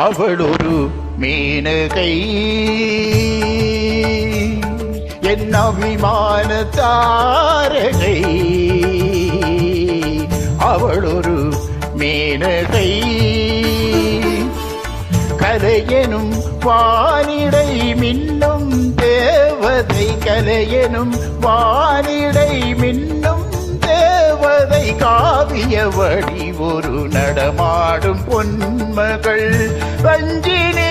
அவள் ஒரு மேனகை என் அபிமான தாரகை அவள் ஒரு மேனகை கலையெனும் வானிடை மின்னும் தேவதை கலையெனும் வானிடை மின்னும் தேவதை காவிய வழி ஒரு நடமாடும் பொன்மகள் ரஞ்சினி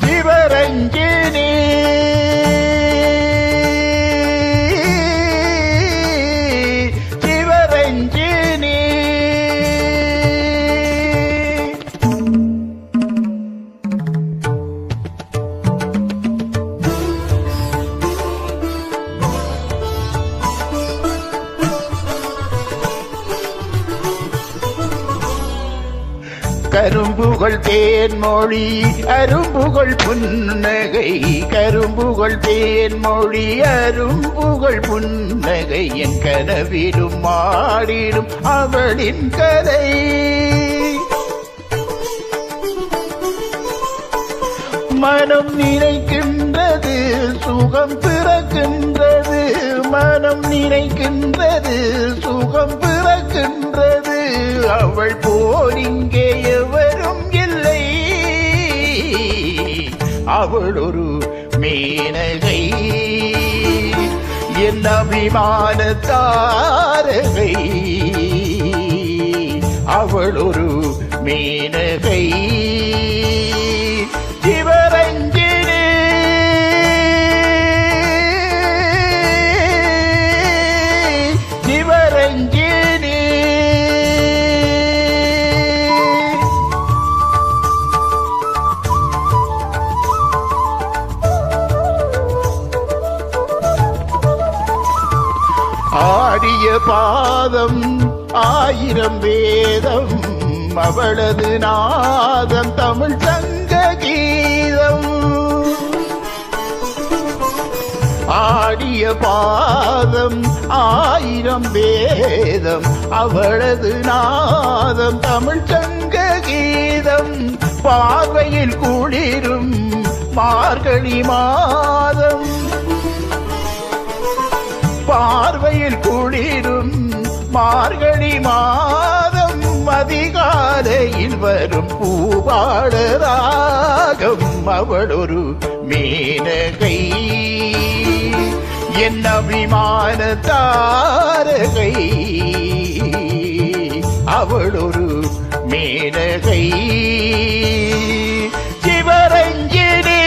சிவரஞ்சினி சிவரஞ்சினி கரும்புகள் தேன்மொழி அரும்புகள் புன்னகை கரும்புகள் தேன்மொழி அரும்புகள் புன்னகை என் கனவிலும் மாடிடும் அவளின் கதை மனம் நினைக்கின்றது சுகம் பிறக்கின்றது மனம் நினைக்கின்றது சுகம் பிறக்கின்றது அவள் போல் இங்கே எவரும் இல்லை அவள் ஒரு மேனகை என் அபிமான தாரகை அவள் ஒரு மேனகை சிவரஞ்சினி சிவரஞ்சினி ஆடிய பாதம் ஆயிரம் வேதம் அவளது நாதம் தமிழ் சங்க கீதம் ஆடிய பாதம் ஆயிரம் வேதம் அவளது நாதம் தமிழ் சங்க கீதம் பார்வையில் குளிரும் மார்கழி மாதம் பார்வையில் குளிரும் மார்கழி மாதம் அதிகாலையில் வரும் பூபாடராகம் அவள் ஒரு மேனகை என் அபிமான தாரகை அவள் ஒரு மேனகை சிவரஞ்சினி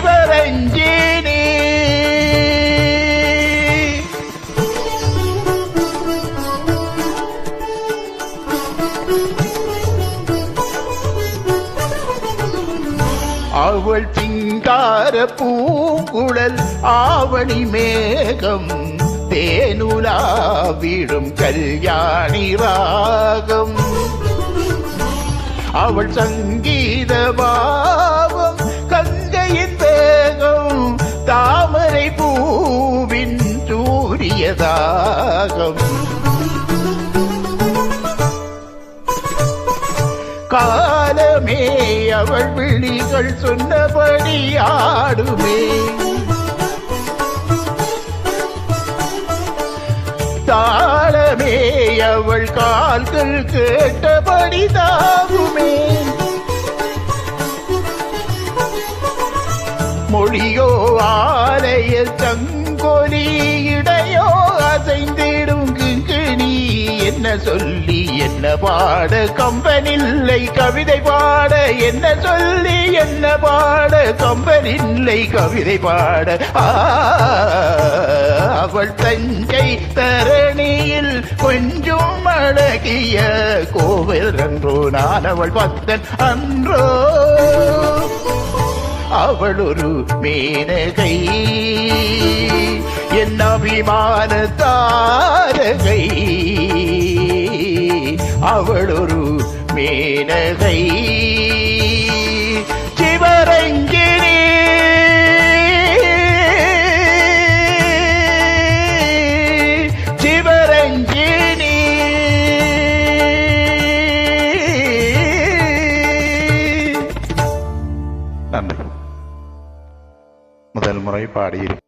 சிவரஞ்சினி அவள் சிங்கார பூங்குழல் ஆவணி மேகம் தேனுலாவிடும் கல்யாணி ராகம் அவள் சங்கீத பாவம் கங்கையின் வேகம் தாமரை பூவின் சூரியதாகம் காலமே அவள் விழிகள் சொன்னபடி ஆடுமே தாளமே அவள் கால்கள் கேட்டபடி தாவுமே மொழியோ ஆலய சங்கொலி இடையோ அசைந்திடும் கிங்கிணி என்ன சொல்லி என்ன பாட கம்பனில்லை கவிதை பாட என்ன சொல்லி என்ன பாட கம்பனில்லை கவிதை பாட அவள் தஞ்சை தரணியில் கொஞ்சம் அழகிய கோவில் அன்றோ நான் அவள் பக்தன் அன்றோ அவள் ஒரு மேனகை என் அபிமான தாரகை அவள் ஒரு மேனகை சிவரஞ்சினி நன்றி. முதல் முறை பாடியிருக்கிறேன்.